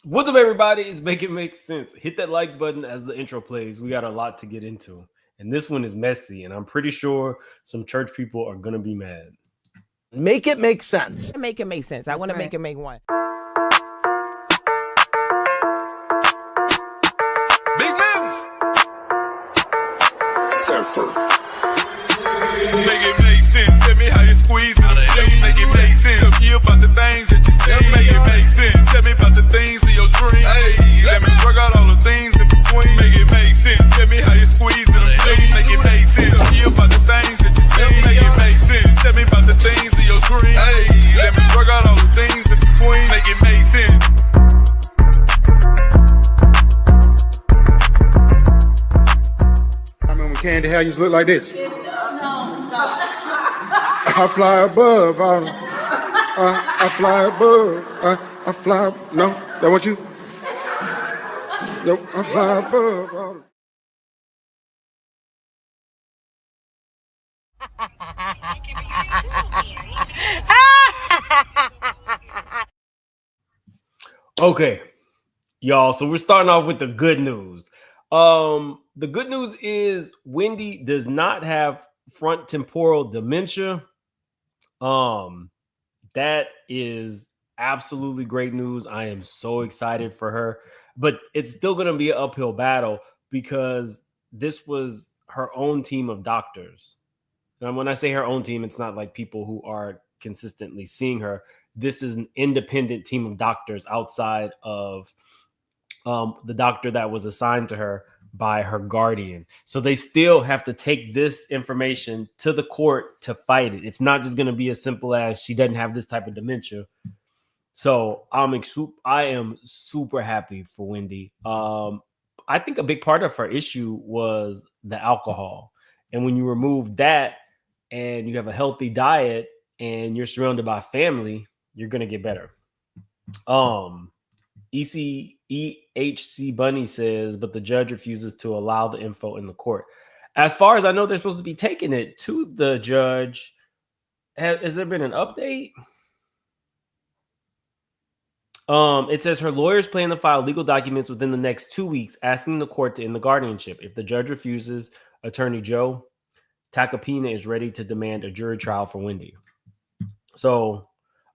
What's up, everybody? It's Make It Make Sense. Hit that like button as the intro plays. We got a lot to get into. And this one is messy, and I'm pretty sure some church people are going to be mad. Make it make sense. Make it make sense. I want to make it make one. Big moves. Surfer. Make it make sense. Tell me how you squeeze it. Make it make sense. Tell me about the things that you say. Make it make sense. Tell me about the things of your dreams. Hey, let me work out all the things in between. Make it make sense. Tell me how you squeeze it. Make it make sense. Tell me about the things that you say. Make it make sense. Tell me about the things of your dreams. Hey, let me work out all the things in between. Make it make sense. I remember when Candy Hair used to look like this. I fly above. I fly above. I fly. No, that want you? No, I fly above. Okay, y'all. So we're starting off with the good news. The good news is Wendy does not have front temporal dementia. That is absolutely great news. I am so excited for her, but it's still going to be an uphill battle because this was her own team of doctors. And when I say her own team, it's not like people who are consistently seeing her. This is an independent team of doctors outside of the doctor that was assigned to her by her guardian. So they still have to take this information to the court to fight it. It's not just going to be as simple as she doesn't have this type of dementia. So I am super happy for Wendy. I think a big part of her issue was the alcohol. And when you remove that and you have a healthy diet and you're surrounded by family, you're going to get better. EHC Bunny says, but the judge refuses to allow the info in the court. As far as I know, they're supposed to be taking it to the judge. Has there been an update? It says her lawyers plan to file legal documents within the next 2 weeks, asking the court to end the guardianship. If the judge refuses, Attorney Joe Tacopina is ready to demand a jury trial for Wendy. So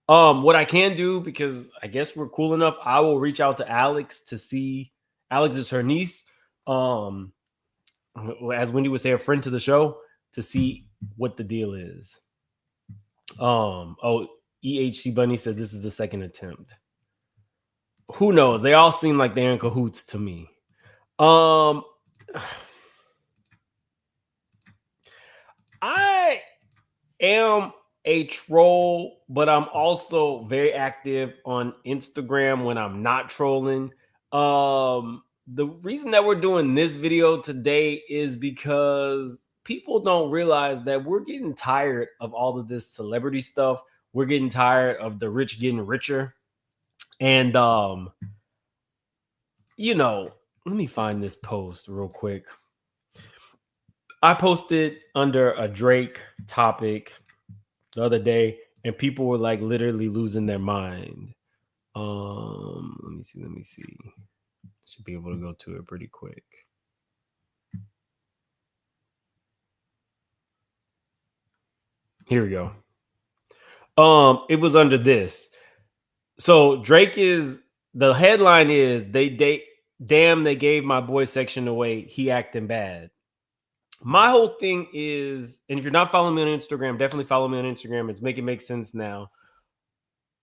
what I can do, because I guess we're cool enough, I will reach out to Alex to see. Alex is her niece. As Wendy would say, a friend to the show, to see what the deal is. EHC Bunny said this is the second attempt. Who knows? They all seem like they're in cahoots to me. I am a troll, but I'm also very active on Instagram when I'm not trolling. The reason that we're doing this video today is because people don't realize that we're getting tired of all of this celebrity stuff. We're getting tired of the rich getting richer. And let me find this post real quick. I posted under a Drake topic the other day, and people were like literally losing their mind. Let me see. Should be able to go to it pretty quick. Here we go. It was under this. So Drake is, the headline is they gave my boy section away. He acting bad. My whole thing is, and if you're not following me on Instagram, definitely follow me on Instagram. It's Make It Make Sense now.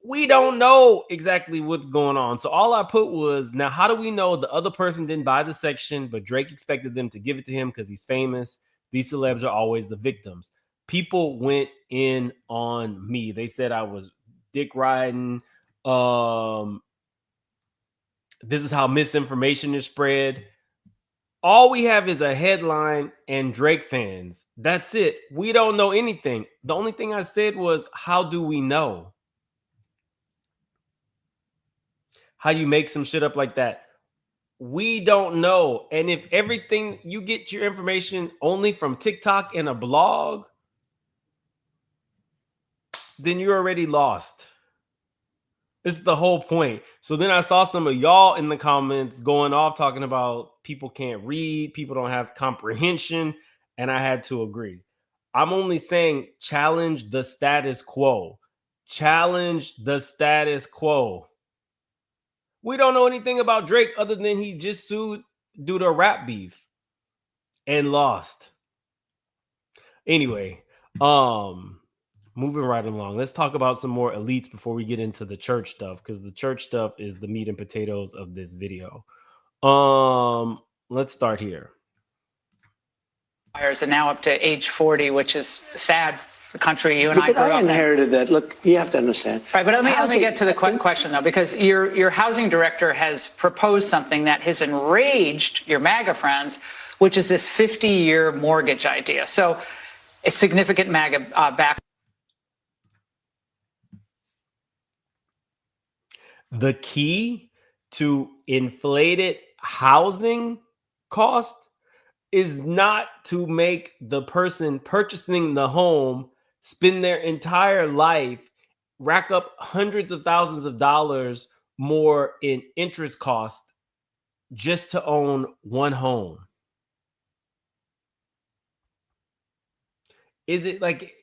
We don't know exactly what's going on. So all I put was, now how do we know the other person didn't buy the section, but Drake expected them to give it to him because he's famous? These celebs are always the victims. People went in on me. They said I was dick riding. This is how misinformation is spread. All we have is a headline and Drake fans. That's it. We don't know anything. The only thing I said was, how do we know? How you make some shit up like that? We don't know. And if everything, you get your information only from TikTok and a blog, then you're already lost. It's the whole point. So then I saw some of y'all in the comments going off talking about people can't read, people don't have comprehension, and I had to agree. I'm only saying challenge the status quo. Challenge the status quo. We don't know anything about Drake other than he just sued due to rap beef and lost. Anyway, moving right along. Let's talk about some more elites before we get into the church stuff, because the church stuff is the meat and potatoes of this video. Let's start here. And now up to age 40, which is sad. The country you and I grew up in. I inherited that. Look, you have to understand. Right, but let me get to the question though, because your housing director has proposed something that has enraged your MAGA friends, which is this 50-year mortgage idea. So a significant MAGA back. The key to inflated housing cost is not to make the person purchasing the home spend their entire life, rack up hundreds of thousands of dollars more in interest cost just to own one home. Is it like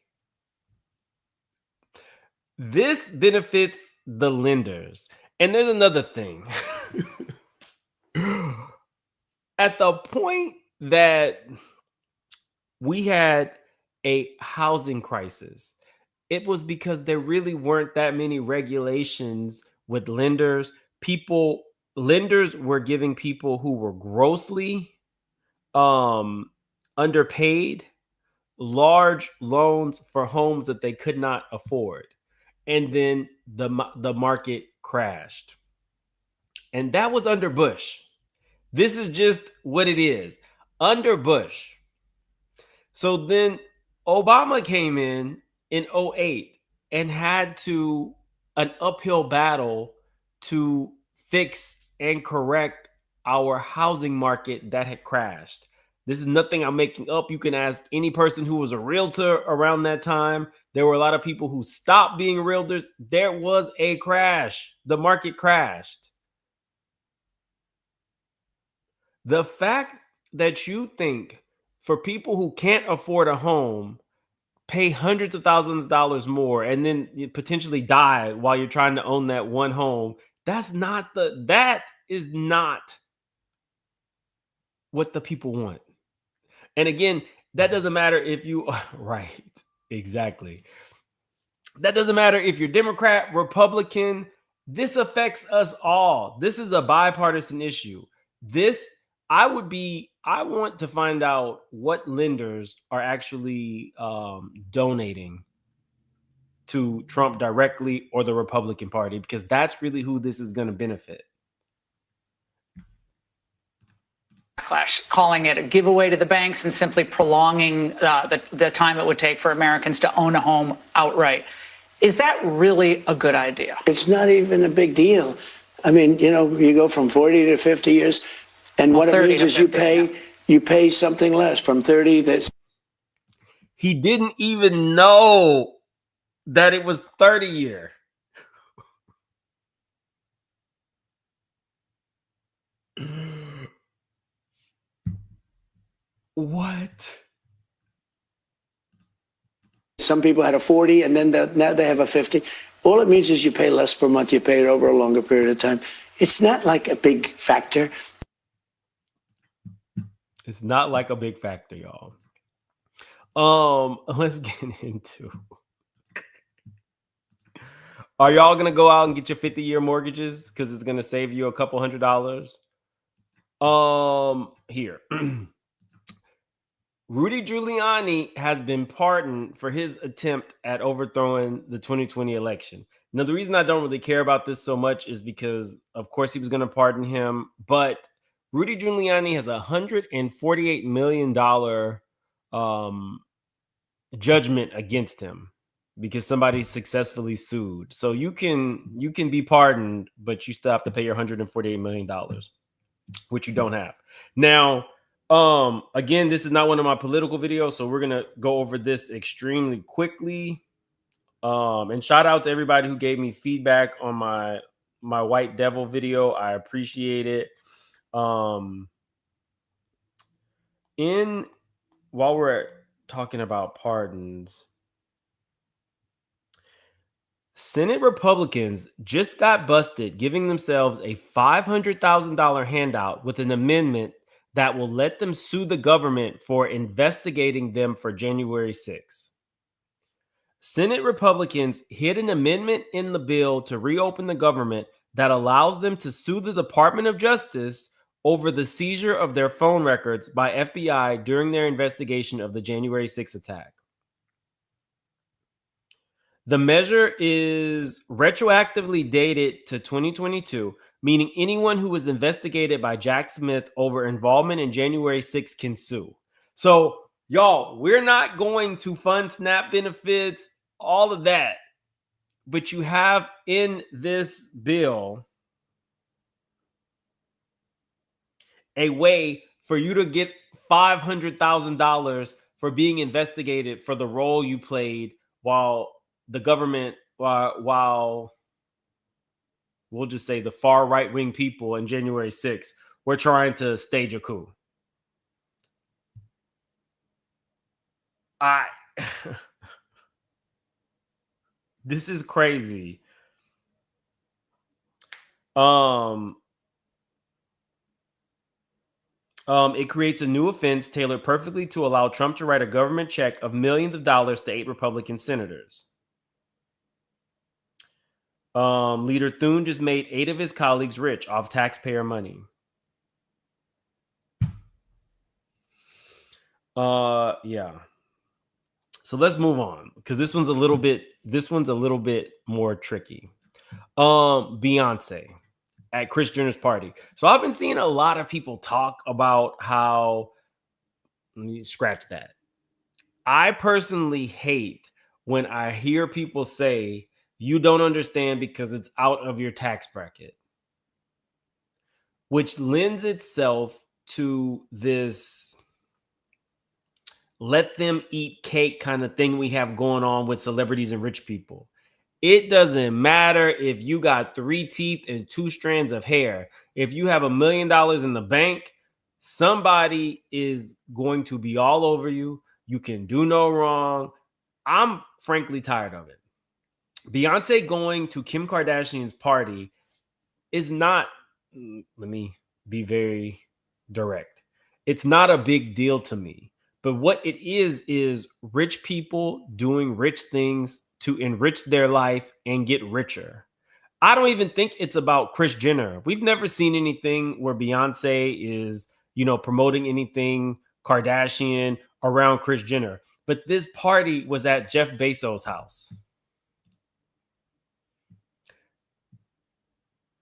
this benefits the lenders? And there's another thing. At the point that we had a housing crisis, it was because there really weren't that many regulations with lenders. Lenders were giving people who were grossly underpaid large loans for homes that they could not afford. And then the market crashed. And that was under Bush. This is just what it is. Under Bush. So then Obama came in 2008 and had an uphill battle to fix and correct our housing market that had crashed. This is nothing I'm making up. You can ask any person who was a realtor around that time. There were a lot of people who stopped being realtors. There was a crash. The market crashed. The fact that you think for people who can't afford a home, pay hundreds of thousands of dollars more, and then you potentially die while you're trying to own that one home, that is not what the people want. And again, that doesn't matter if you right, exactly. That doesn't matter if you're Democrat, Republican. This affects us all. This is a bipartisan issue. I want to find out what lenders are actually donating to Trump directly or the Republican Party, because that's really who this is going to benefit. Backlash, calling it a giveaway to the banks and simply prolonging the time it would take for Americans to own a home outright. Is that really a good idea? It's not even a big deal. I mean, you go from 40 to 50 years. And what it means is you pay something less from 30. He didn't even know that it was 30 year. What? Some people had a 40 and then now they have a 50. All it means is you pay less per month. You pay it over a longer period of time. It's not like a big factor. It's not like a big factor, y'all. Let's get into. Are y'all gonna go out and get your 50-year mortgages because it's gonna save you a couple $100? Here. Rudy Giuliani has been pardoned for his attempt at overthrowing the 2020 election. Now, the reason I don't really care about this so much is because, of course, he was going to pardon him, but Rudy Giuliani has a $148 million judgment against him because somebody successfully sued. So you can be pardoned, but you still have to pay your $148 million, which you don't have. Now, again, this is not one of my political videos, so we're going to go over this extremely quickly. And shout out to everybody who gave me feedback on my White Devil video. I appreciate it. While we're talking about pardons, Senate Republicans just got busted giving themselves a $500,000 handout with an amendment that will let them sue the government for investigating them for January 6th. Senate Republicans hid an amendment in the bill to reopen the government that allows them to sue the Department of Justice over the seizure of their phone records by FBI during their investigation of the January 6th attack. The measure is retroactively dated to 2022, meaning anyone who was investigated by Jack Smith over involvement in January 6th can sue. So, y'all, we're not going to fund SNAP benefits, all of that. But you have in this bill a way for you to get $500,000 for being investigated for the role you played while the government, while we'll just say the far right-wing people in January 6th were trying to stage a coup. This is crazy. It creates a new offense tailored perfectly to allow Trump to write a government check of millions of dollars to 8 Republican senators. Leader Thune just made 8 of his colleagues rich off taxpayer money. Yeah. So let's move on because this one's a little bit more tricky. Beyonce at Kris Jenner's party. So I've been seeing a lot of people talk about how, let me scratch that. I personally hate when I hear people say you don't understand because it's out of your tax bracket, which lends itself to this let them eat cake kind of thing we have going on with celebrities and rich people. It doesn't matter if you got 3 teeth and 2 strands of hair. If you have $1 million in the bank, somebody is going to be all over you. You can do no wrong. I'm frankly tired of it. Beyonce going to Kim Kardashian's party is not, let me be very direct. It's not a big deal to me. But what it is rich people doing rich things to enrich their life and get richer. I don't even think it's about Kris Jenner. We've never seen anything where Beyonce is, promoting anything Kardashian around Kris Jenner. But this party was at Jeff Bezos' house.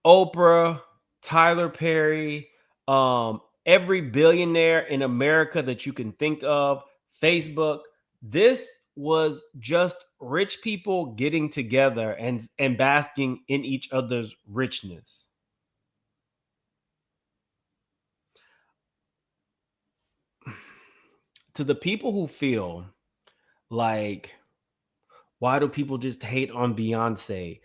Oprah, Tyler Perry, every billionaire in America that you can think of, Facebook. This was just rich people getting together and basking in each other's richness. To the people who feel like, why do people just hate on Beyonce?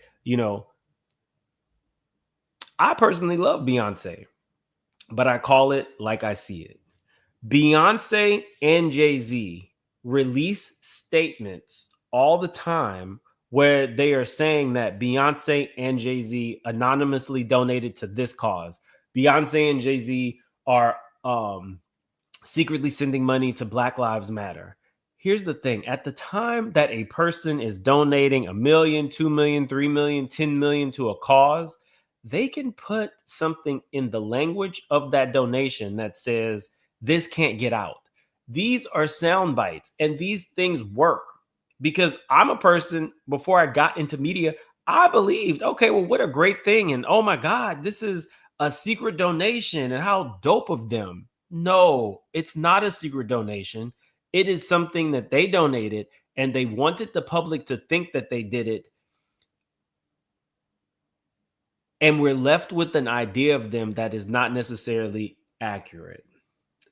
I personally love Beyonce, but I call it like I see it. Beyonce and Jay-Z release statements all the time where they are saying that Beyonce and Jay-Z anonymously donated to this cause. Beyonce and Jay-Z are secretly sending money to Black Lives Matter. Here's the thing. At the time that a person is donating $1 million, $2 million, $3 million, $10 million to a cause, they can put something in the language of that donation that says, this can't get out. These are sound bites, and these things work because I'm a person, before I got into media, I believed, okay, well, what a great thing. And oh my God, this is a secret donation and how dope of them. No, it's not a secret donation. It is something that they donated and they wanted the public to think that they did it. And we're left with an idea of them that is not necessarily accurate.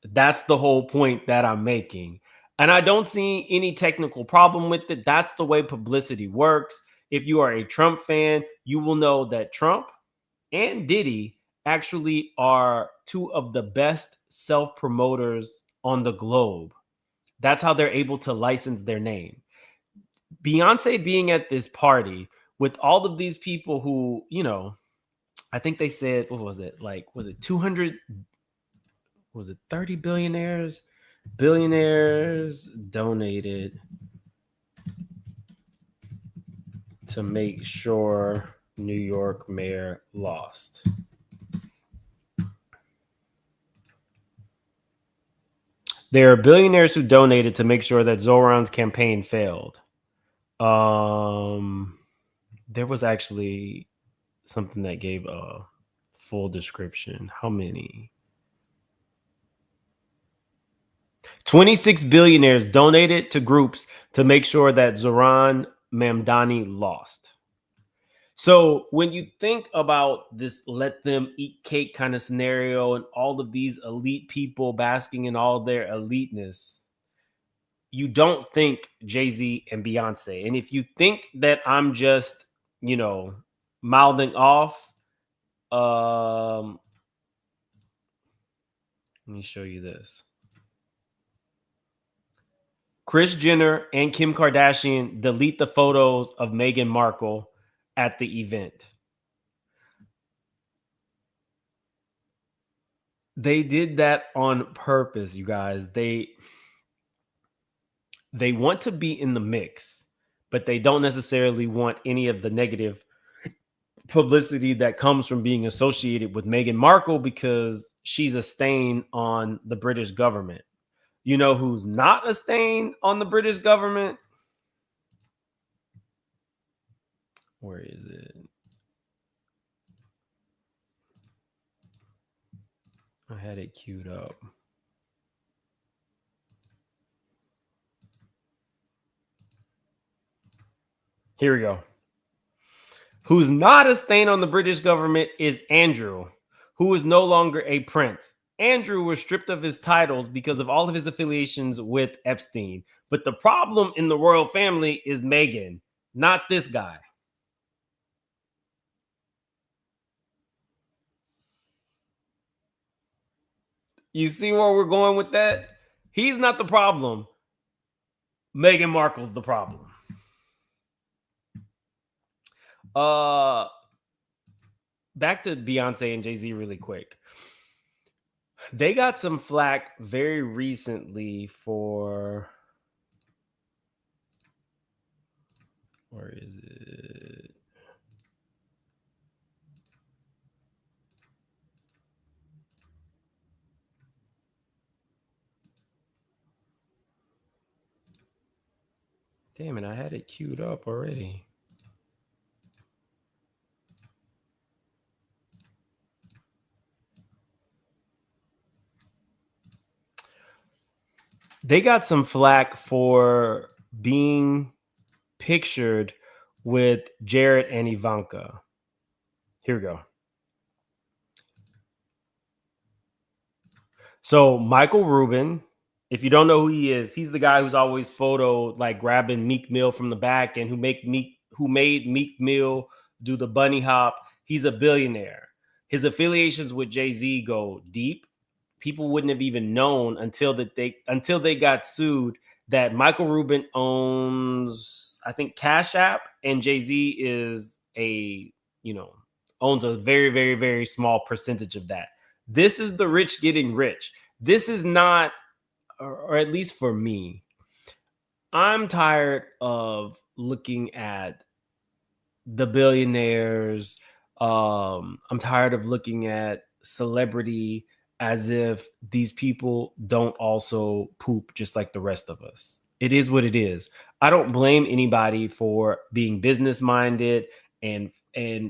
That's the whole point that I'm making. And I don't see any technical problem with it. That's the way publicity works. If you are a Trump fan, you will know that Trump and Diddy actually are two of the best self-promoters on the globe. That's how they're able to license their name. Beyonce being at this party with all of these people who, I think they said, what was it? Like, was it 200? Was it 30 billionaires? Billionaires donated to make sure New York mayor lost. There are billionaires who donated to make sure that Zoran's campaign failed. There was actually something that gave a full description. How many? 26 billionaires donated to groups to make sure that Zoran Mamdani lost. So when you think about this let them eat cake kind of scenario and all of these elite people basking in all their eliteness, you don't think Jay-Z and Beyonce. And if you think that I'm just, mouthing off, let me show you this. Kris Jenner and Kim Kardashian delete the photos of Meghan Markle at the event. They did that on purpose, you guys. They want to be in the mix, but they don't necessarily want any of the negative publicity that comes from being associated with Meghan Markle because she's a stain on the British government. You know who's not a stain on the British government? Where is it? I had it queued up. Here we go. Who's not a stain on the British government is Andrew, who is no longer a prince. Andrew was stripped of his titles because of all of his affiliations with Epstein. But the problem in the royal family is Meghan, not this guy. You see where we're going with that? He's not the problem. Meghan Markle's the problem. Back to Beyonce and Jay-Z really quick. They got some flack very recently for, where is it? Damn it, I had it queued up already. They got some flack for being pictured with Jared and Ivanka. Here we go. So Michael Rubin, if you don't know who he is, he's the guy who's always photoed like grabbing Meek Mill from the back and who made Meek Mill do the bunny hop. He's a billionaire. His affiliations with Jay-Z go deep. People wouldn't have even known until they got sued that Michael Rubin owns, I think, Cash App, and Jay-Z is owns a very, very, very small percentage of that. This is the rich getting rich. This is not, or at least for me, I'm tired of looking at the billionaires. I'm tired of looking at celebrity as if these people don't also poop just like the rest of us. It is what it is. I don't blame anybody for being business minded and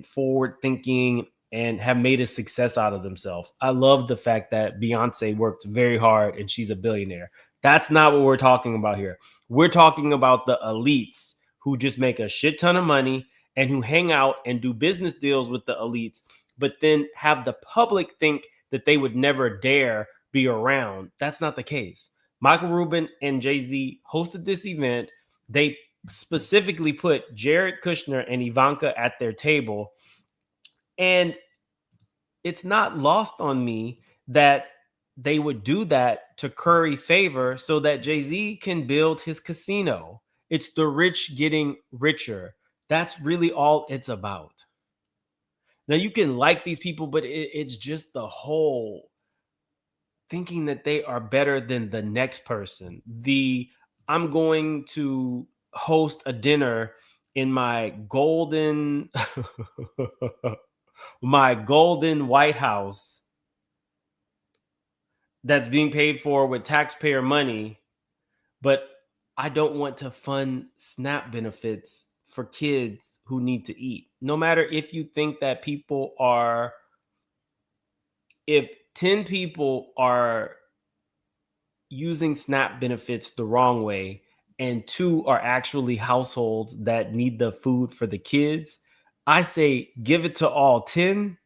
forward thinking and have made a success out of themselves. I love the fact that Beyonce worked very hard and she's a billionaire. That's not what we're talking about here. We're talking about the elites who just make a shit ton of money and who hang out and do business deals with the elites, but then have the public think that they would never dare be around. That's not the case. Michael Rubin and Jay-Z hosted this event. They specifically put Jared Kushner and Ivanka at their table. And it's not lost on me that they would do that to curry favor so that Jay-Z can build his casino. It's the rich getting richer. That's really all it's about. Now, you can like these people, but it's just the whole thinking that they are better than the next person. I'm going to host a dinner in my golden my golden White House that's being paid for with taxpayer money, but I don't want to fund SNAP benefits for kids who need to eat. No matter if you think that if 10 people are using SNAP benefits the wrong way and 2 are actually households that need the food for the kids, I say give it to all 10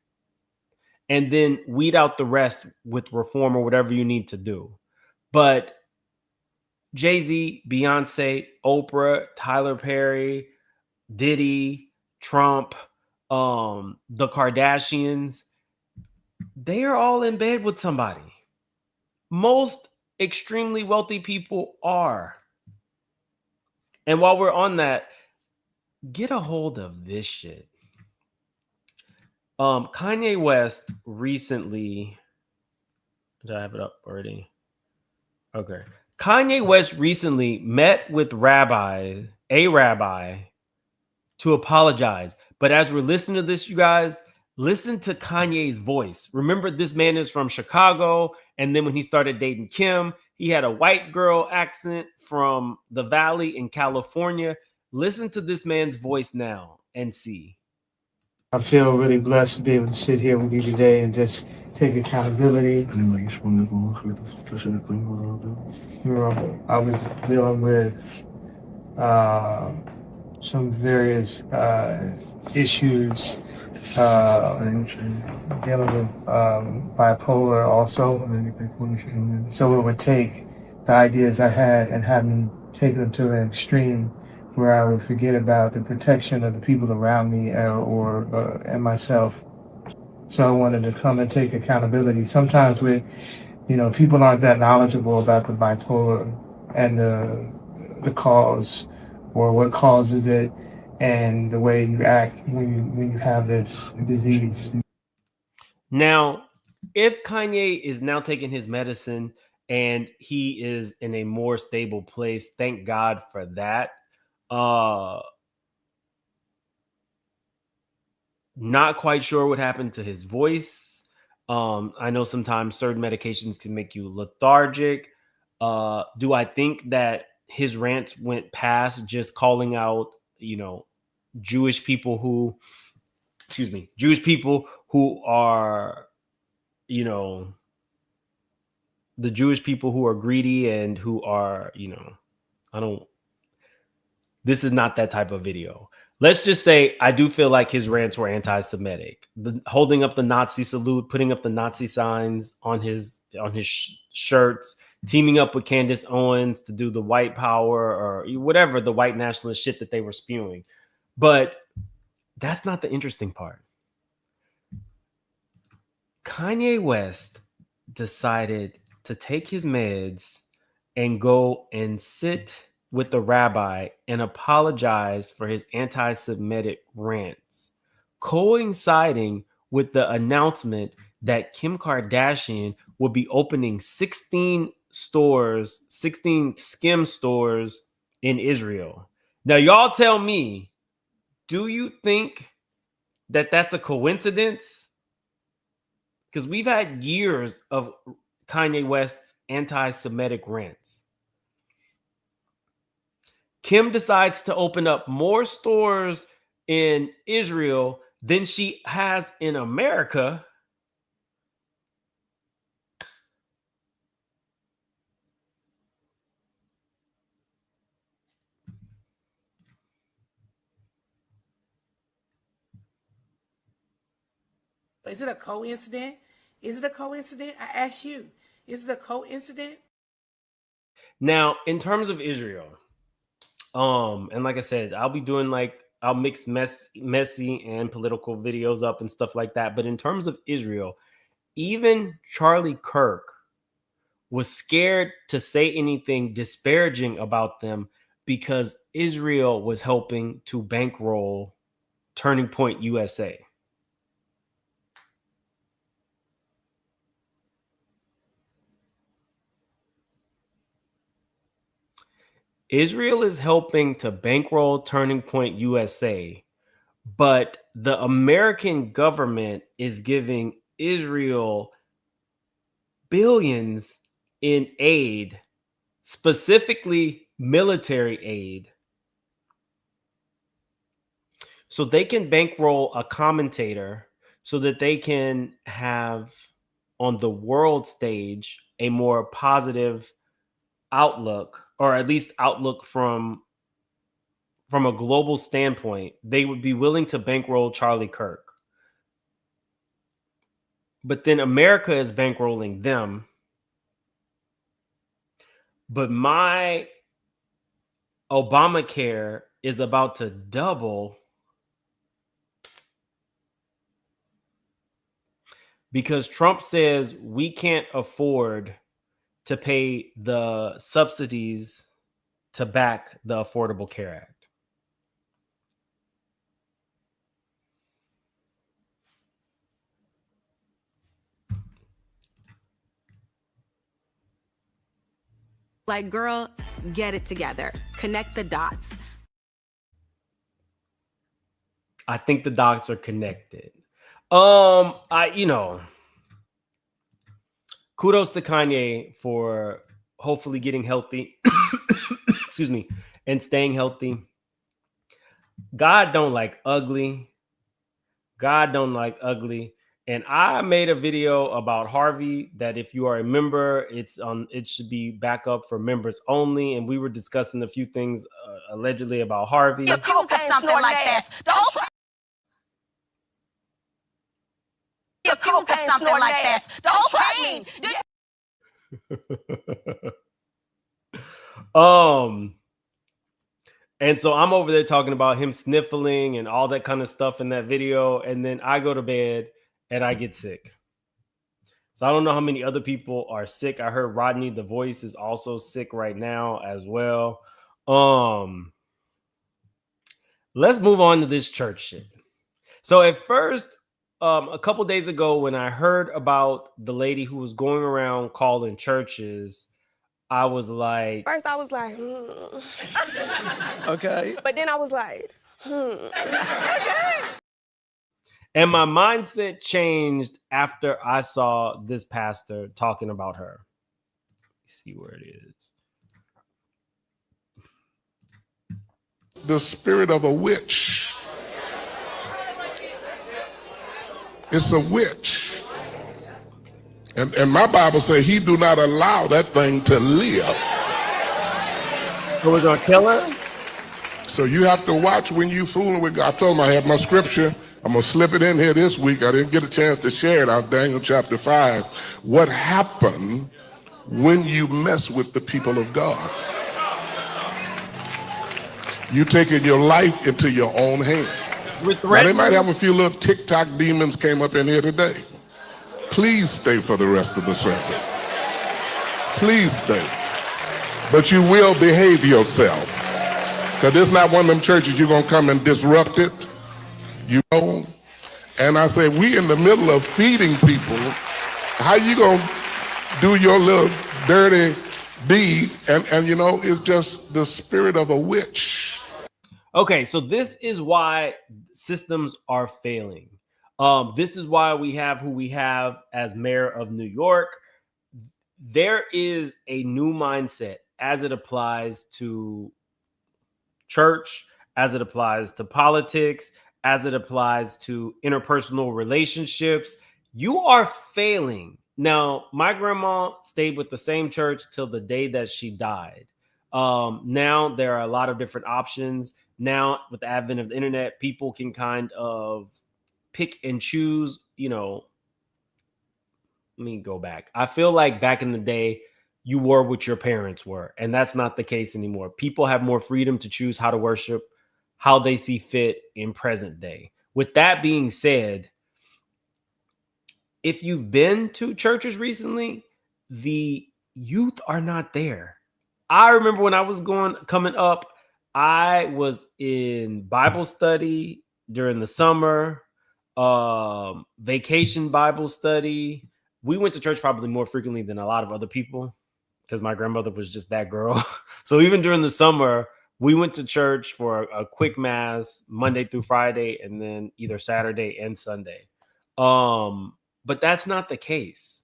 and then weed out the rest with reform or whatever you need to do. But Jay-Z, Beyonce, Oprah, Tyler Perry, Diddy, Trump, the Kardashians, they are all in bed with somebody. Most extremely wealthy people are. And while we're on that, get a hold of this shit. Kanye West recently, did I have it up already? Okay. Kanye West recently met with a rabbi to apologize. But as we're listening to this, you guys, listen to Kanye's voice. Remember, this man is from Chicago. And then when he started dating Kim, he had a white girl accent from the Valley in California. Listen to this man's voice now and see. I feel really blessed to be able to sit here with you today and just take accountability. I was dealing with some various issues, dealing with bipolar also. So it would take the ideas I had and have them taken them to an extreme where I would forget about the protection of the people around me and myself. So I wanted to come and take accountability. Sometimes people aren't that knowledgeable about the bipolar and the cause or what causes it and the way you act when you have this disease. Now, if Kanye is now taking his medicine and he is in a more stable place, thank God for that. Not quite sure what happened to his voice. I know sometimes certain medications can make you lethargic. Do I think that his rants went past just calling out, Jewish people who are, the Jewish people who are greedy and who are, this is not that type of video. Let's just say I do feel like his rants were anti-Semitic. Holding up the Nazi salute, putting up the Nazi signs on his shirts, teaming up with Candace Owens to do the white power or whatever the white nationalist shit that they were spewing. But that's not the interesting part. Kanye West decided to take his meds and go and sit with the rabbi and apologize for his anti-Semitic rants, coinciding with the announcement that Kim Kardashian will be opening 16 skim stores in Israel. Now, y'all tell me, do you think that that's a coincidence? Because we've had years of Kanye West's anti-Semitic rants. Kim decides to open up more stores in Israel than she has in America. Is it a coincidence? Is it a coincidence? I ask you, is it a coincidence? Now, in terms of Israel, and like I said, I'll mix messy and political videos up and stuff like that. But in terms of Israel, even Charlie Kirk was scared to say anything disparaging about them because Israel was helping to bankroll Turning Point USA. Israel is helping to bankroll Turning Point USA, but the American government is giving Israel billions in aid, specifically military aid, so they can bankroll a commentator so that they can have on the world stage a more positive outlook, or at least outlook from a global standpoint. They would be willing to bankroll Charlie Kirk. But then America is bankrolling them. But my Obamacare is about to double because Trump says we can't afford to pay the subsidies to back the Affordable Care Act. Like, girl, get it together. Connect the dots. I think the dots are connected. Kudos to Kanye for hopefully getting healthy. Excuse me, and staying healthy. God don't like ugly. God don't like ugly. And I made a video about Harvey that if you are a member, it should be backup for members only. And we were discussing a few things allegedly about Harvey. You're accused of something like this. Don't try. You're accused of something like this. Don't try me. And so I'm over there talking about him sniffling and all that kind of stuff in that video. And then I go to bed and I get sick. So I don't know how many other people are sick. I heard Rodney the Voice is also sick right now as well. Let's move on to this church shit. So at first, a couple days ago, when I heard about the lady who was going around calling churches, I was like... First, I was like, Okay. But then I was like, Okay. And my mindset changed after I saw this pastor talking about her. Let's see where it is. The spirit of a witch. It's a witch. And my Bible says he do not allow that thing to live. So we're going to kill her? So you have to watch when you fooling with God. I told him I have my scripture. I'm going to slip it in here this week. I didn't get a chance to share it out Daniel chapter 5. What happened when you mess with the people of God? You taking your life into your own hand. Now, they might have a few little TikTok demons came up in here today. Please stay for the rest of the service. Please stay. But you will behave yourself. Because this is not one of them churches you're going to come and disrupt it. You know? And I say, we in the middle of feeding people. How you going to do your little dirty deed? And you know, it's just the spirit of a witch. Okay, so this is why systems are failing. This is why we have who we have as mayor of New York. There is a new mindset as it applies to church, as it applies to politics, as it applies to interpersonal relationships. You are failing. Now, my grandma stayed with the same church till the day that she died. Now there are a lot of different options. Now, with the advent of the internet, people can kind of pick and choose, you know. Let me go back. I feel like back in the day, you were what your parents were. And that's not the case anymore. People have more freedom to choose how to worship, how they see fit in present day. With that being said, if you've been to churches recently, the youth are not there. I remember when I was coming up, I was in Bible study during the summer, vacation Bible study. We went to church probably more frequently than a lot of other people because my grandmother was just that girl. So even during the summer, we went to church for a quick mass Monday through Friday, and then either Saturday and Sunday. But that's not the case.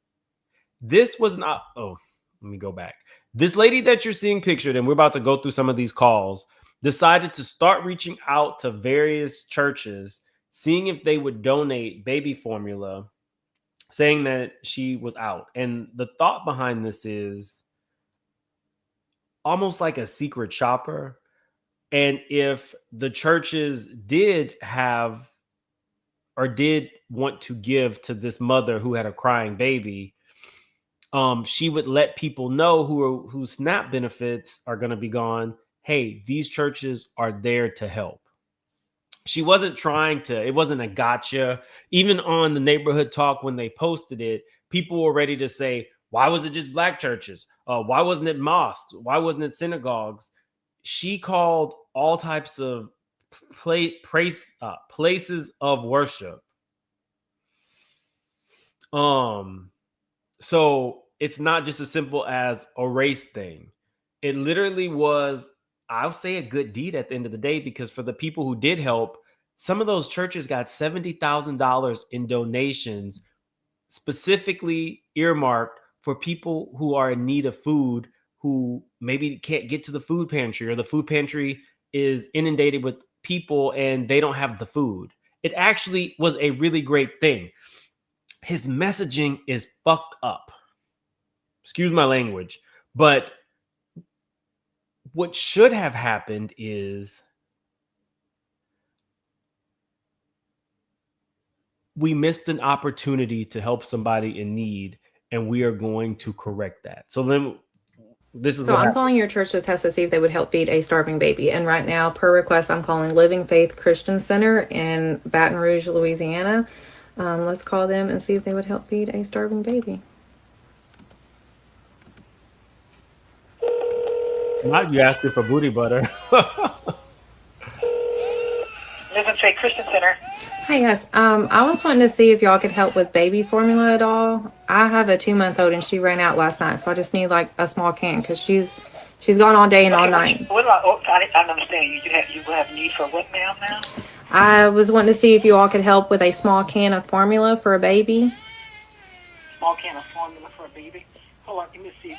This was not. Oh, let me go back. This lady that you're seeing pictured, and we're about to go through some of these calls, decided to start reaching out to various churches, seeing if they would donate baby formula, saying that she was out. And the thought behind this is almost like a secret shopper. And if the churches did have or did want to give to this mother who had a crying baby, she would let people know whose SNAP benefits are going to be gone. Hey, these churches are there to help. She wasn't it wasn't a gotcha. Even on the neighborhood talk, when they posted it, people were ready to say, why was it just black churches? Why wasn't it mosques? Why wasn't it synagogues? She called all types of places of worship. So it's not just as simple as a race thing. It literally was, I'll say, a good deed at the end of the day, because for the people who did help, some of those churches got $70,000 in donations specifically earmarked for people who are in need of food, who maybe can't get to the food pantry, or the food pantry is inundated with people and they don't have the food. It actually was a really great thing. His messaging is fucked up. Excuse my language. But what should have happened is we missed an opportunity to help somebody in need, and we are going to correct that. So then this is So I'm calling your church to test to see if they would help feed a starving baby. And right now, per request, I'm calling Living Faith Christian Center in Baton Rouge, Louisiana. Let's call them and see if they would help feed a starving baby. Not you asking for booty butter. Living Faith Christian Center. Hi, yes. I was wanting to see if y'all could help with baby formula at all. I have a 2-month-old and she ran out last night, so I just need like a small can because she's gone all day and all night. I don't understand. You will have need for what, ma'am, now? I was wanting to see if you all could help with a small can of formula for a baby. Small can of formula for a baby? Hold on, let me see if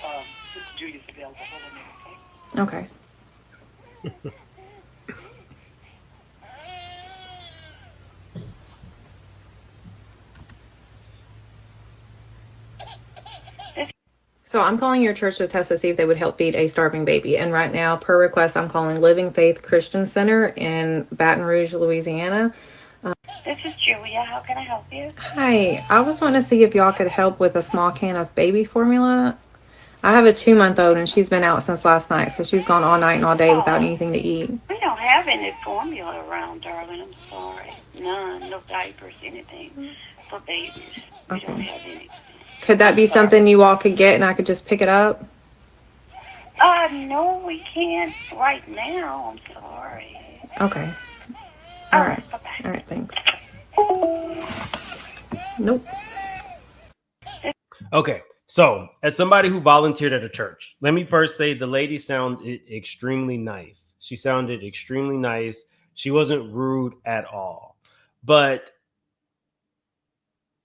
Sister Julia's available. Hold on a minute, okay? Okay. So I'm calling your church to test to see if they would help feed a starving baby. And right now, per request, I'm calling Living Faith Christian Center in Baton Rouge, Louisiana. This is Julia. How can I help you? Hi. I was wanting to see if y'all could help with a small can of baby formula. I have a 2-month-old and she's been out since last night, so she's gone all night and all day without anything to eat. We don't have any formula around, darling. I'm sorry. None. No diapers, anything for babies. We don't have anything. Could that be something you all could get and I could just pick it up? No, we can't right now. I'm sorry. Okay. All right. Bye-bye. All right, thanks. Nope. Okay, so as somebody who volunteered at a church, let me first say the lady sounded extremely nice. She sounded extremely nice. She wasn't rude at all. But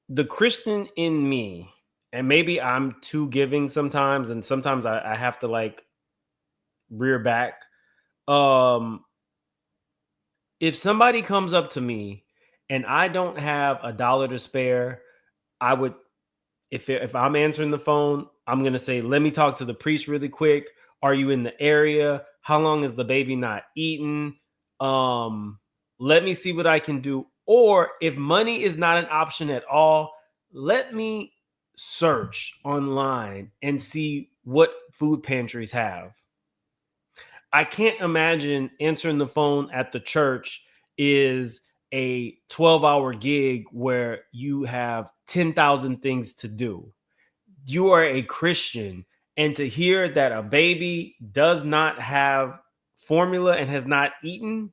the Christian in me, and maybe I'm too giving sometimes, and sometimes I have to like rear back. If somebody comes up to me and I don't have $1 to spare, I would, if I'm answering the phone, I'm going to say, let me talk to the priest really quick. Are you in the area? How long is the baby not eaten? Let me see what I can do. Or if money is not an option at all, let me search online and see what food pantries have. I can't imagine answering the phone at the church is a 12-hour gig where you have 10,000 things to do. You are a Christian, and to hear that a baby does not have formula and has not eaten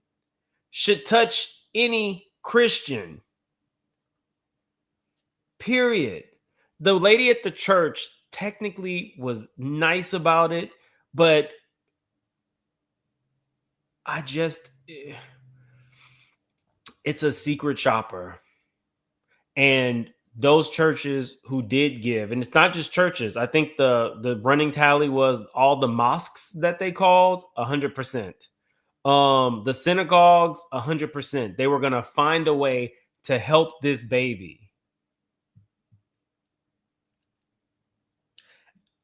should touch any Christian. Period. The lady at the church technically was nice about it, but it's a secret shopper. And those churches who did give, and it's not just churches. I think the running tally was all the mosques that they called 100%. The synagogues 100%. They were going to find a way to help this baby.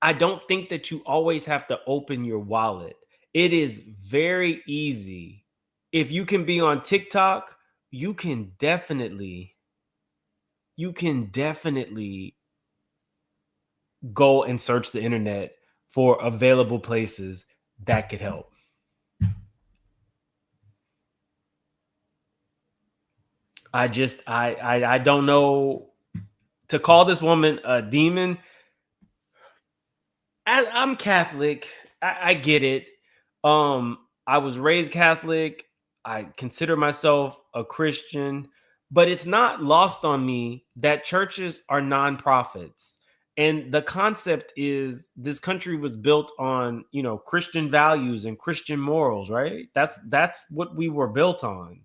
I don't think that you always have to open your wallet. It is very easy. If you can be on TikTok, you can definitely go and search the internet for available places that could help. I don't know, to call this woman a demon. I'm Catholic. I get it. I was raised Catholic. I consider myself a Christian, but it's not lost on me that churches are nonprofits. And the concept is this country was built on, Christian values and Christian morals, right? That's what we were built on.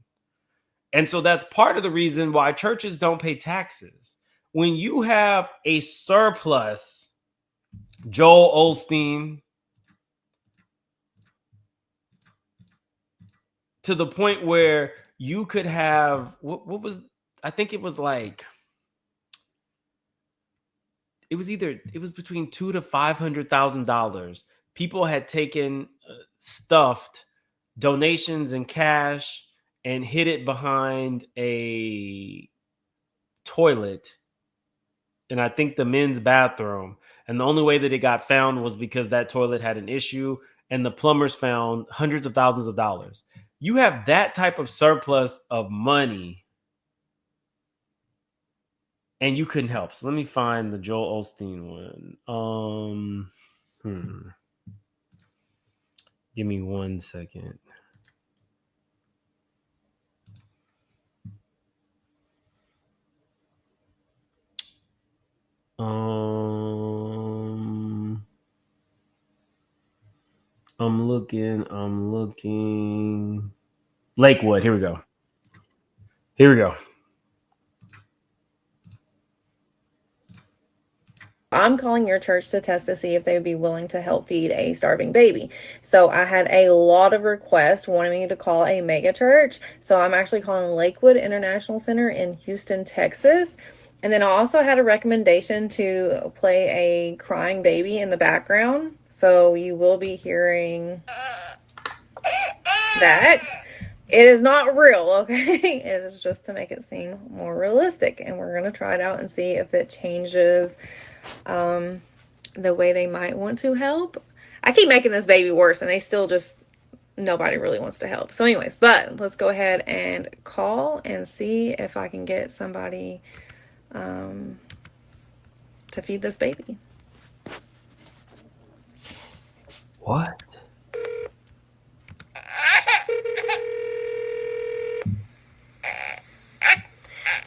And so that's part of the reason why churches don't pay taxes. When you have a surplus, Joel Osteen, to the point where you could have what was, I think it was between $200,000 to $500,000. People had taken stuffed donations in cash and hid it behind a toilet, and I think the men's bathroom. And the only way that it got found was because that toilet had an issue, and the plumbers found hundreds of thousands of dollars. You have that type of surplus of money, and you couldn't help. So let me find the Joel Osteen one. Give me 1 second. I'm looking. Lakewood. Here we go. I'm calling your church to test to see if they would be willing to help feed a starving baby. So I had a lot of requests wanting me to call a mega church. So I'm actually calling Lakewood International Center in Houston, Texas. And then I also had a recommendation to play a crying baby in the background. So you will be hearing that. It is not real, okay? It is just to make it seem more realistic. And we're going to try it out and see if it changes the way they might want to help. I keep making this baby worse, and they still just, nobody really wants to help. So anyways, but let's go ahead and call and see if I can get somebody to feed this baby. What?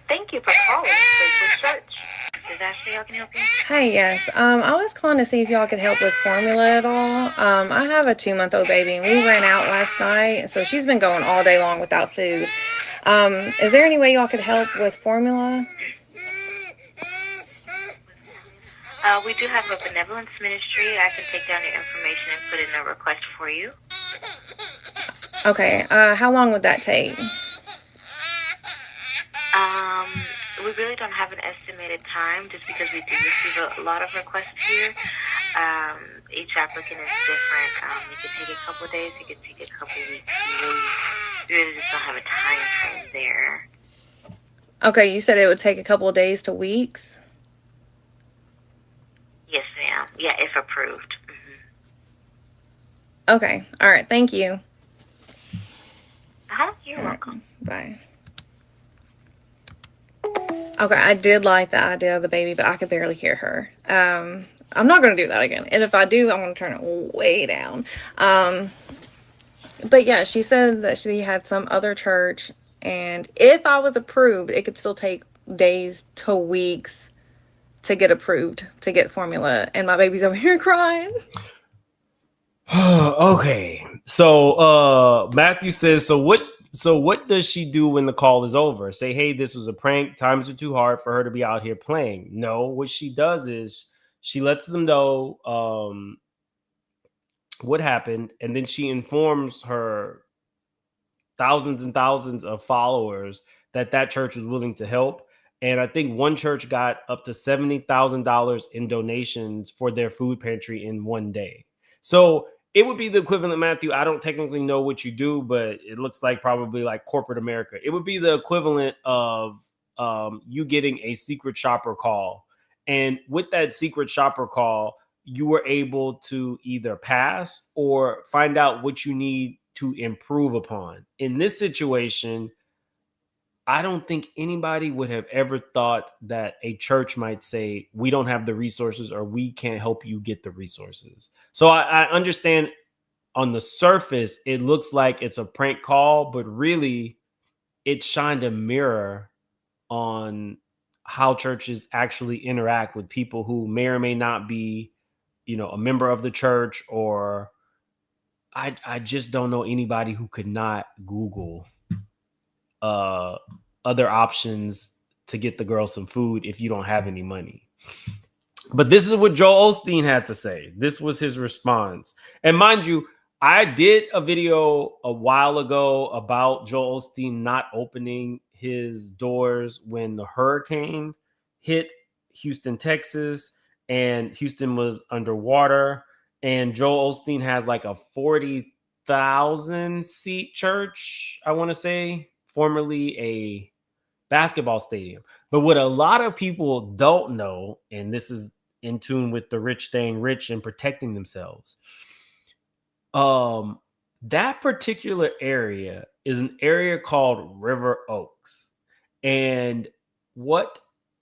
Thank you for calling Lakewood Church. Is Ashley, how can I help you? Hi, yes. I was calling to see if y'all could help with formula at all. I have a 2-month-old baby, and we ran out last night, so she's been going all day long without food. Is there any way y'all could help with formula? We do have a benevolence ministry. I can take down your information and put in a request for you. Okay. How long would that take? We really don't have an estimated time just because we do receive a lot of requests here. Each applicant is different. It could take a couple of days. It could take a couple of weeks. We really just don't have a time frame there. Okay, you said it would take a couple of days to weeks? Yeah, if approved. Okay. All right. Thank you. You're welcome. Bye. Okay, I did like the idea of the baby, but I could barely hear her. I'm not going to do that again. And if I do, I'm going to turn it way down. But yeah, she said that she had some other church, and if I was approved, it could still take days to weeks to get approved, to get formula. And my baby's over here crying. Okay. So Matthew says, so what does she do when the call is over? Say, hey, this was a prank. Times are too hard for her to be out here playing. No, what she does is she lets them know what happened, and then she informs her thousands and thousands of followers that church was willing to help. And I think one church got up to $70,000 in donations for their food pantry in one day. So it would be the equivalent, Matthew. I don't technically know what you do, but it looks like probably like corporate America. It would be the equivalent of you getting a secret shopper call. And with that secret shopper call, you were able to either pass or find out what you need to improve upon. In this situation, I don't think anybody would have ever thought that a church might say, we don't have the resources or we can't help you get the resources. So I understand on the surface, it looks like it's a prank call, but really it shined a mirror on how churches actually interact with people who may or may not be, a member of the church, or I just don't know anybody who could not Google other options to get the girl some food if you don't have any money. But this is what Joel Osteen had to say. This was his response. And mind you, I did a video a while ago about Joel Osteen not opening his doors when the hurricane hit Houston, Texas, and Houston was underwater. And Joel Osteen has like a 40,000 seat church, I want to say, formerly a basketball stadium. But what a lot of people don't know, and this is in tune with the rich staying rich and protecting themselves, that particular area is an area called River Oaks. And what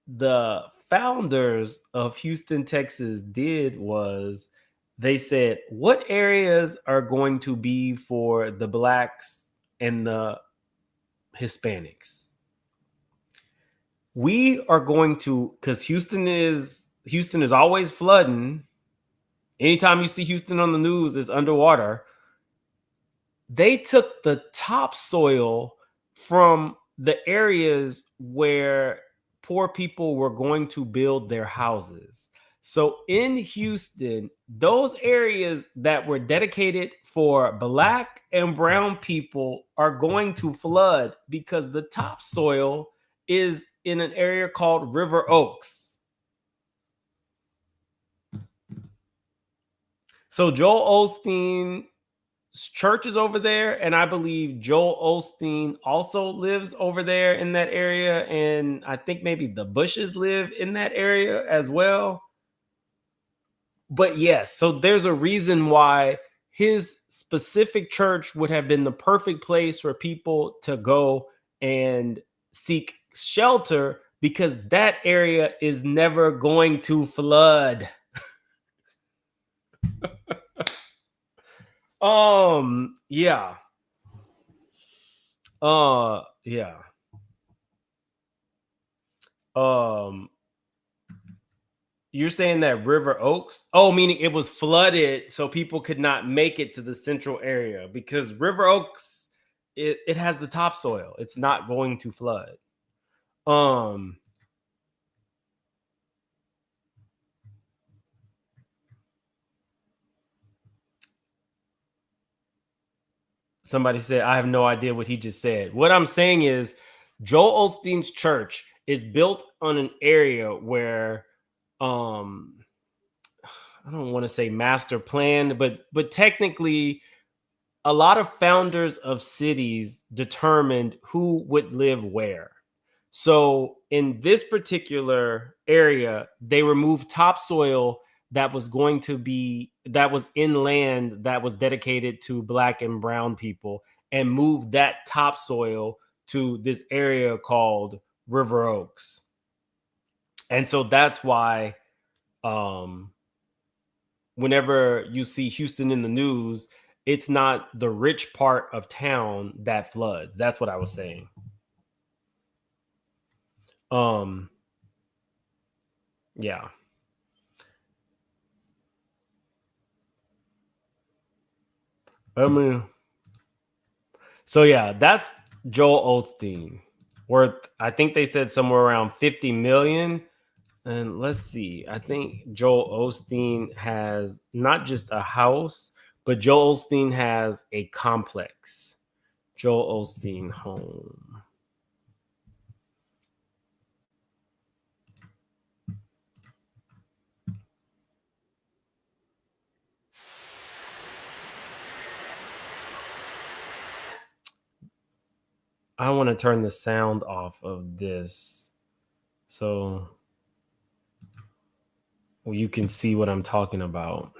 the founders of Houston, Texas did was they said, what areas are going to be for the Blacks and the Hispanics? We are going to, because Houston is always flooding. Anytime you see Houston on the news, it's underwater. They took the topsoil from the areas where poor people were going to build their houses. So in Houston, those areas that were dedicated for Black and brown people are going to flood because the topsoil is in an area called River Oaks. So Joel Osteen's church is over there, and I believe Joel Osteen also lives over there in that area, and I think maybe the Bushes live in that area as well. But yes, so there's a reason why his specific church would have been the perfect place for people to go and seek shelter, because that area is never going to flood. Yeah. Yeah. You're saying that River Oaks? Oh, meaning it was flooded so people could not make it to the central area, because River Oaks, it has the topsoil. It's not going to flood. Somebody said, I have no idea what he just said. What I'm saying is Joel Osteen's church is built on an area where, I don't want to say master planned, but technically a lot of founders of cities determined who would live where. So in this particular area, they removed topsoil that was in land that was dedicated to Black and brown people, and moved that topsoil to this area called River Oaks. And so that's why whenever you see Houston in the news, it's not the rich part of town that floods. That's what I was saying. Yeah. So yeah, that's Joel Osteen, worth, I think they said somewhere around 50 million. And let's see, I think Joel Osteen has not just a house, but Joel Osteen has a complex. Joel Osteen home. I want to turn the sound off of this so you can see what I'm talking about.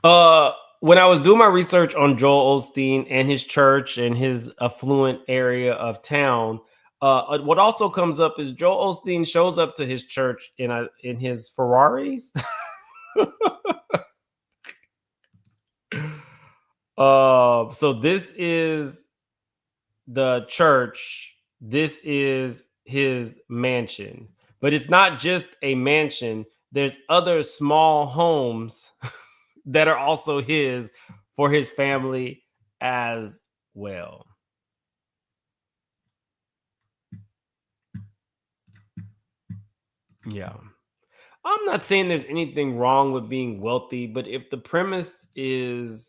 When I was doing my research on Joel Osteen and his church and his affluent area of town, what also comes up is Joel Osteen shows up to his church in his Ferraris. So this is the church. This is his mansion, but it's not just a mansion. There's other small homes that are also his for his family as well. Yeah. I'm not saying there's anything wrong with being wealthy, but if the premise is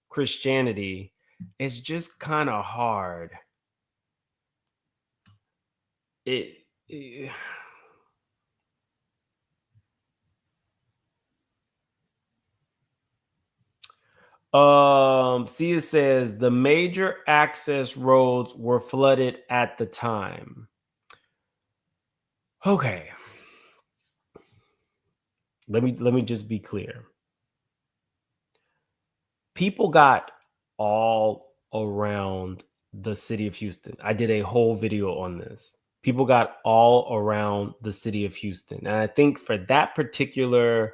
Christianity, it's just kind of hard. Sia says the major access roads were flooded at the time. Okay. Let me just be clear. People got all around the city of Houston. I did a whole video on this. People got all around the city of Houston. And I think for that particular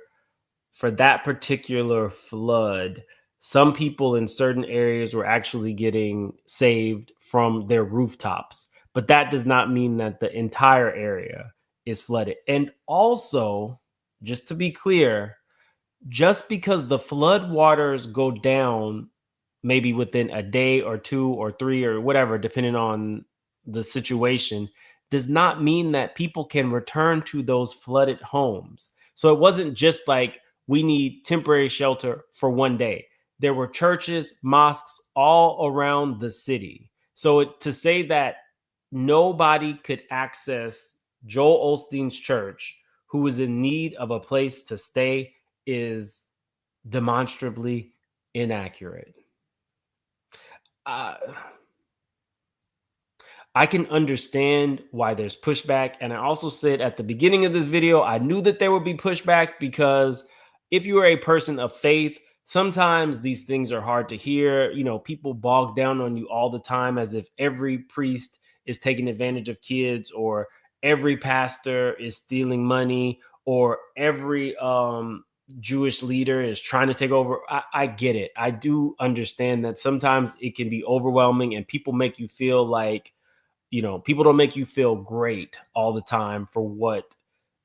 flood, some people in certain areas were actually getting saved from their rooftops. But that does not mean that the entire area is flooded. And also, just to be clear, just because the flood waters go down maybe within a day or 2 or 3 or whatever, depending on the situation, does not mean that people can return to those flooded homes. So it wasn't just like we need temporary shelter for one day. There were churches, mosques all around the city. So to say that nobody could access Joel Osteen's church, who was in need of a place to stay, is demonstrably inaccurate. I can understand why there's pushback. And I also said at the beginning of this video, I knew that there would be pushback because if you are a person of faith, sometimes these things are hard to hear. You know, people bog down on you all the time as if every priest is taking advantage of kids, or every pastor is stealing money, or every Jewish leader is trying to take over. I get it. I do understand that sometimes it can be overwhelming and people make you feel like, you know, people don't make you feel great all the time for what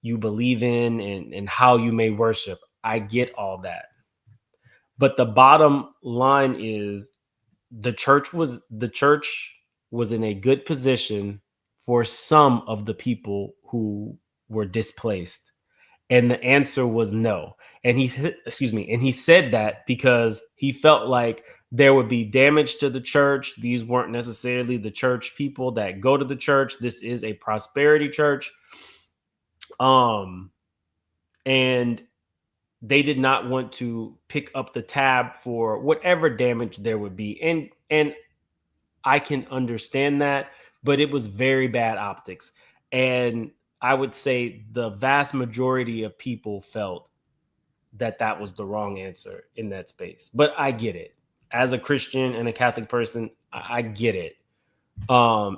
you believe in and how you may worship. I get all that. But the bottom line is the church was in a good position for some of the people who were displaced. And the answer was no. And he said that because he felt like there would be damage to the church. These weren't necessarily the church people that go to the church. This is a prosperity church. And they did not want to pick up the tab for whatever damage there would be. And I can understand that, but it was very bad optics. And I would say the vast majority of people felt that that was the wrong answer in that space. But I get it. As a Christian and a Catholic person, I get it.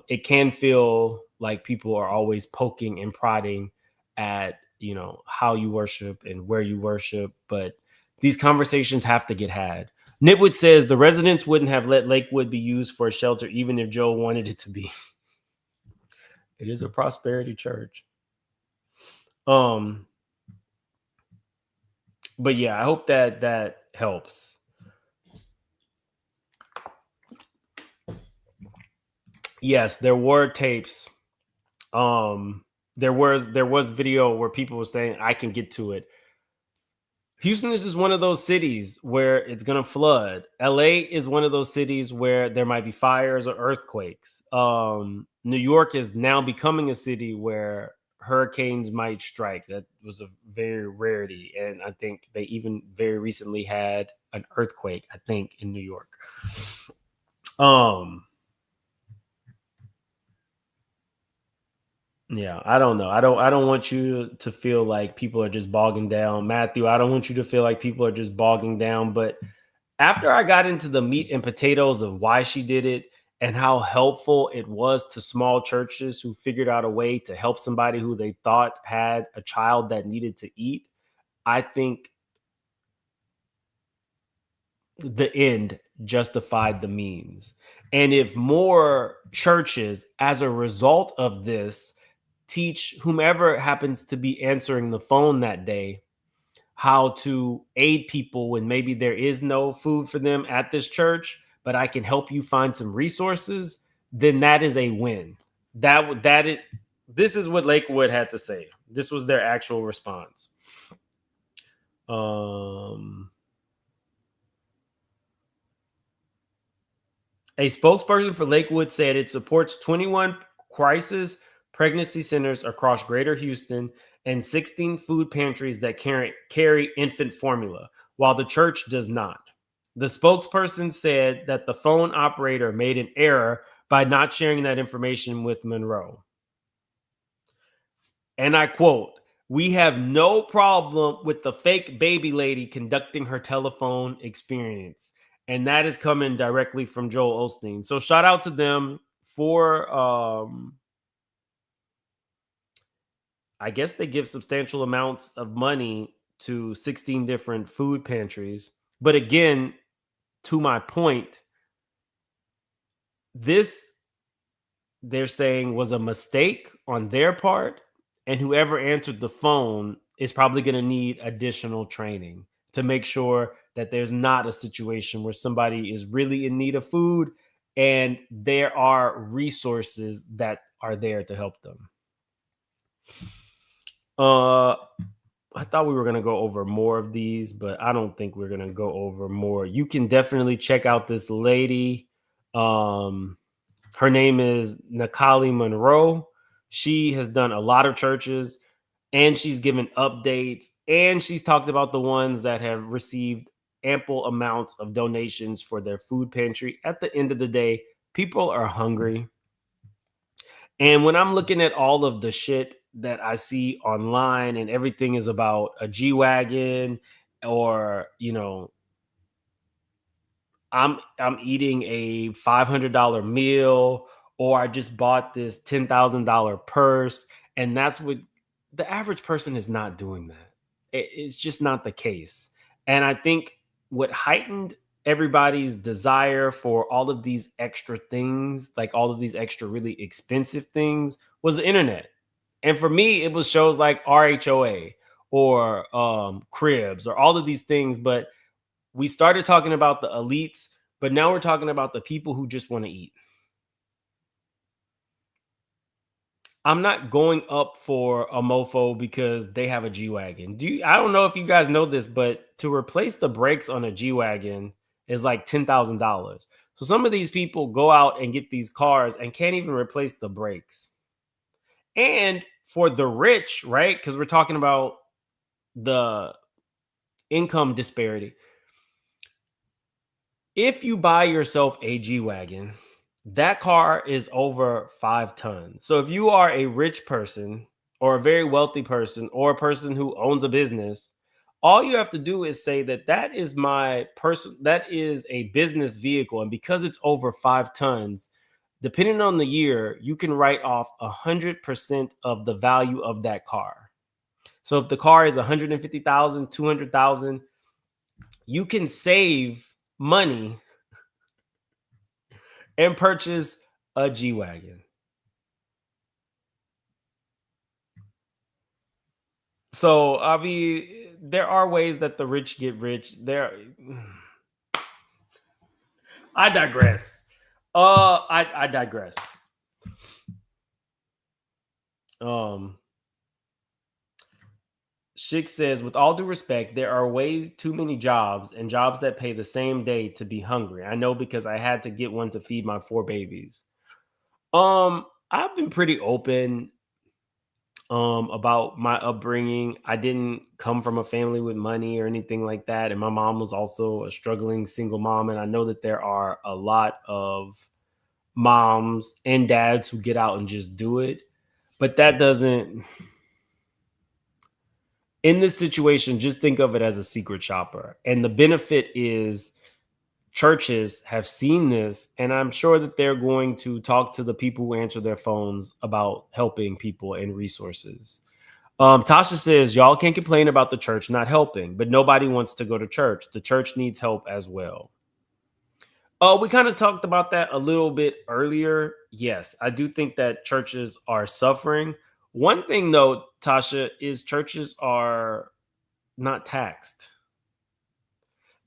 It can feel like people are always poking and prodding at, you know, how you worship and where you worship, but these conversations have to get had. Nitwood says the residents wouldn't have let Lakewood be used for a shelter even if Joe wanted it to be. It is a prosperity church. But yeah, I hope that helps. Yes, there were tapes. There was video where people were saying, I can get to it. Houston is just one of those cities where it's going to flood. LA is one of those cities where there might be fires or earthquakes. New York is now becoming a city where hurricanes might strike. That was a very rarity. And I think they even very recently had an earthquake, I think, in New York. Yeah, I don't know. I don't want you to feel like people are just bogging down. Matthew, I don't want you to feel like people are just bogging down. But after I got into the meat and potatoes of why she did it and how helpful it was to small churches who figured out a way to help somebody who they thought had a child that needed to eat, I think the end justified the means. And if more churches, as a result of this, teach whomever happens to be answering the phone that day how to aid people when maybe there is no food for them at this church, but I can help you find some resources, then that is a win. This is what Lakewood had to say. This was their actual response. A spokesperson for Lakewood said it supports 21 crisis pregnancy centers across Greater Houston and 16 food pantries that carry infant formula, while the church does not. The spokesperson said that the phone operator made an error by not sharing that information with Monroe. And I quote, "We have no problem with the fake baby lady conducting her telephone experience." And that is coming directly from Joel Osteen. So shout out to them for, I guess they give substantial amounts of money to 16 different food pantries. But again, to my point, this, they're saying, was a mistake on their part. And whoever answered the phone is probably going to need additional training to make sure that there's not a situation where somebody is really in need of food and there are resources that are there to help them. I thought we were going to go over more of these, but I don't think we're going to go over more. You can definitely check out this lady. Her name is Nakali Monroe. She has done a lot of churches and she's given updates and she's talked about the ones that have received ample amounts of donations for their food pantry. At the end of the day, people are hungry. And when I'm looking at all of the shit that I see online and everything is about a G-Wagon or, you know, I'm eating a $500 meal or I just bought this $10,000 purse. And that's what the average person is not doing that. It's just not the case. And I think what heightened everybody's desire for all of these extra things, like all of these extra really expensive things, was the internet. And for me, it was shows like RHOA or Cribs or all of these things. But we started talking about the elites, but now we're talking about the people who just want to eat. I'm not going up for a mofo because they have a G-Wagon. I don't know if you guys know this, but to replace the brakes on a G-Wagon is like $10,000. So some of these people go out and get these cars and can't even replace the brakes. And for the rich, right? Because we're talking about the income disparity. If you buy yourself a G-Wagon, that car is over 5 tons. So if you are a rich person or a very wealthy person or a person who owns a business, all you have to do is say that is my person, that is a business vehicle. And because it's over 5 tons, depending on the year, you can write off 100% of the value of that car. So if the car is 150,000, 200,000, you can save money and purchase a G-Wagon. So, I mean, there are ways that the rich get rich. I digress. I digress. Schick says, with all due respect, there are way too many jobs and jobs that pay the same day to be hungry. I know because I had to get one to feed my 4 babies. I've been pretty open about my upbringing. I didn't come from a family with money or anything like that. And my mom was also a struggling single mom. And I know that there are a lot of moms and dads who get out and just do it. But that doesn't, in this situation, just think of it as a secret shopper. And the benefit is churches have seen this, and I'm sure that they're going to talk to the people who answer their phones about helping people and resources. Tasha says, y'all can't complain about the church not helping, but nobody wants to go to church. The church needs help as well. We kind of talked about that a little bit earlier. Yes, I do think that churches are suffering. One thing, though, Tasha, is churches are not taxed.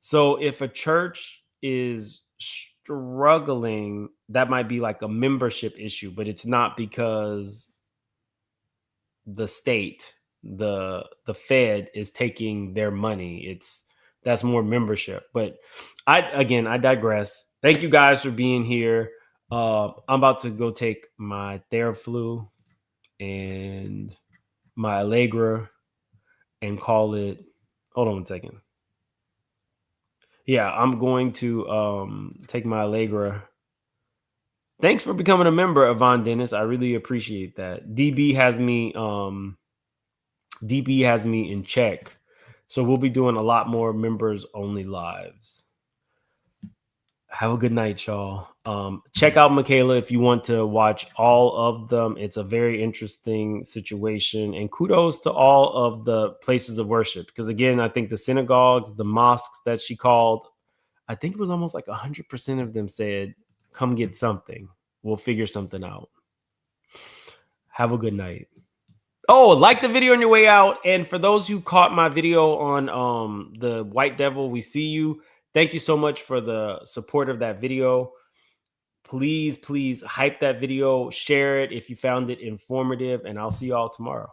So if a church is struggling, that might be like a membership issue, but it's not because the state, the Fed is taking their money. That's more membership. But I digress. Thank you guys for being here. I'm about to go take my Theraflu and my Allegra and call it. Hold on 1 second. Yeah, I'm going to take my Allegra. Thanks for becoming a member, Yvonne Dennis. I really appreciate that. DB has me in check. So we'll be doing a lot more members only lives. Have a good night, y'all. Check out Michaela if you want to watch all of them. It's a very interesting situation. And kudos to all of the places of worship. Because again, I think the synagogues, the mosques that she called, I think it was almost like 100% of them said, come get something. We'll figure something out. Have a good night. Oh, like the video on your way out. And for those who caught my video on the White Devil, we see you. Thank you so much for the support of that video. Please hype that video, share it if you found it informative, and I'll see y'all tomorrow.